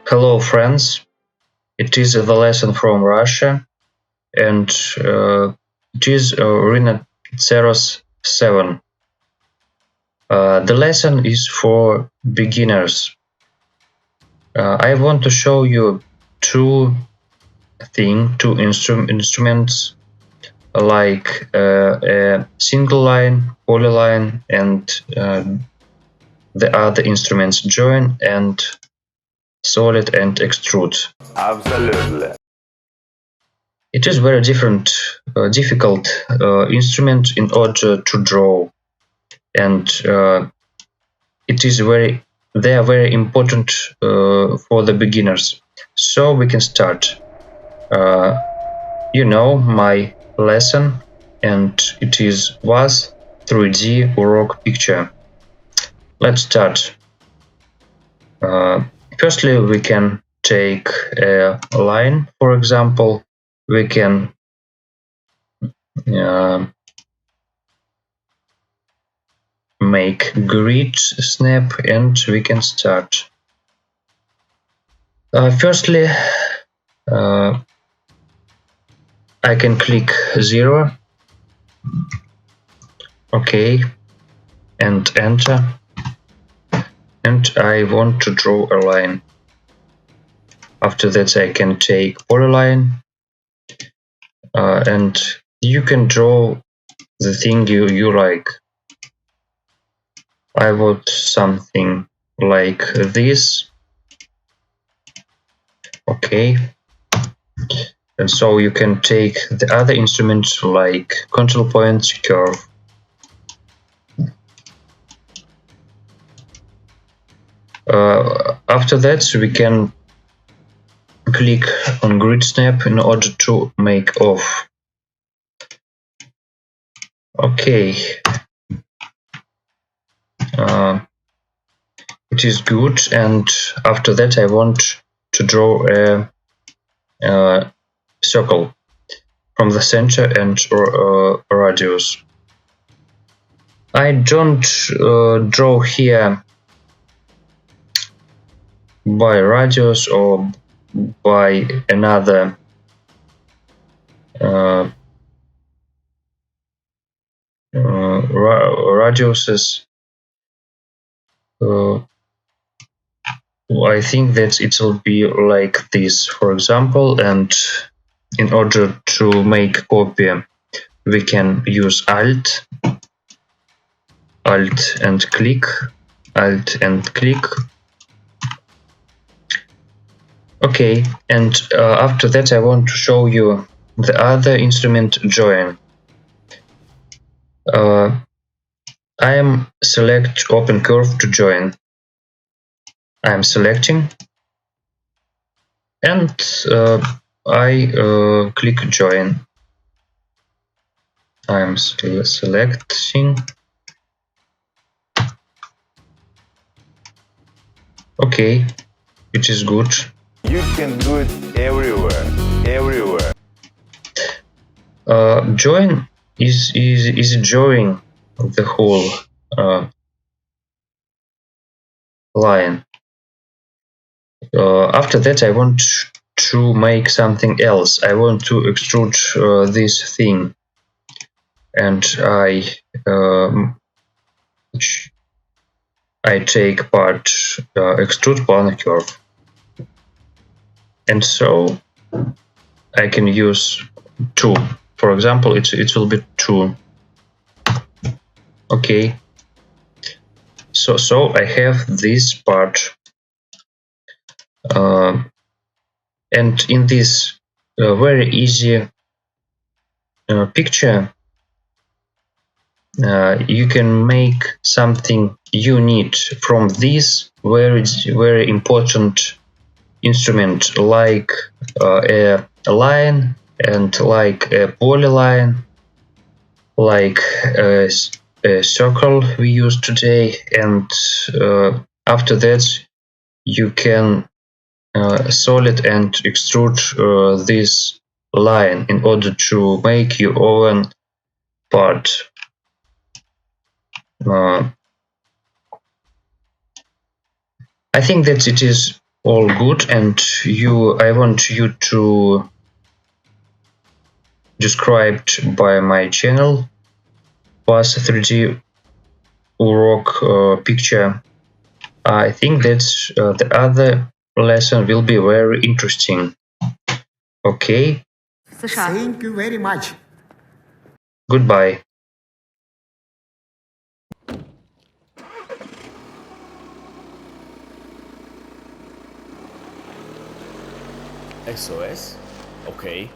Hello friends, it is the lesson from Russia and it is Rhinoceros 7. The lesson is for beginners. I want to show you two instruments like a single line, polyline, and the other instruments join and solid and extrude. Absolutely. It is very difficult instrument in order to draw, and they are very important for the beginners. So we can start. You know my lesson, and it was 3D rock picture. Let's start. Firstly, we can take a line, for example. We can make grid snap and we can start. Firstly, I can click 0, OK, and enter, and I want to draw a line. After that I can take polyline, and you can draw the thing you like. I want something like this. OK. And so you can take the other instruments like control point, curve. After that we can click on grid snap in order to make off. Okay. It is good, and after that I want to draw a circle from the center and radius. I don't draw here by radius or by another radiuses. I think that it will be like this, for example, and in order to make copy we can use Alt and click, Alt and click. Okay, and after that I want to show you the other instrument join. I am select open curve to join. I am selecting, and I click join. I am still selecting. Okay, it is good. You can do it everywhere. Join is joining the whole line. After that I want to make something else. I want to extrude this thing, and I take part extrude planar curve, and so I can use 2. For example, it will be 2. Okay. So I have this part, and in this very easy picture you can make something you need from this very important instrument, like a line and like a polyline, like a circle we use today, and after that you can solid and extrude this line in order to make your own part. I think that it is all good, and I want you to described by my channel was 3D rock picture. I think that the other lesson will be very interesting. Okay, Thank you very much. goodbye. Eso es. Ok.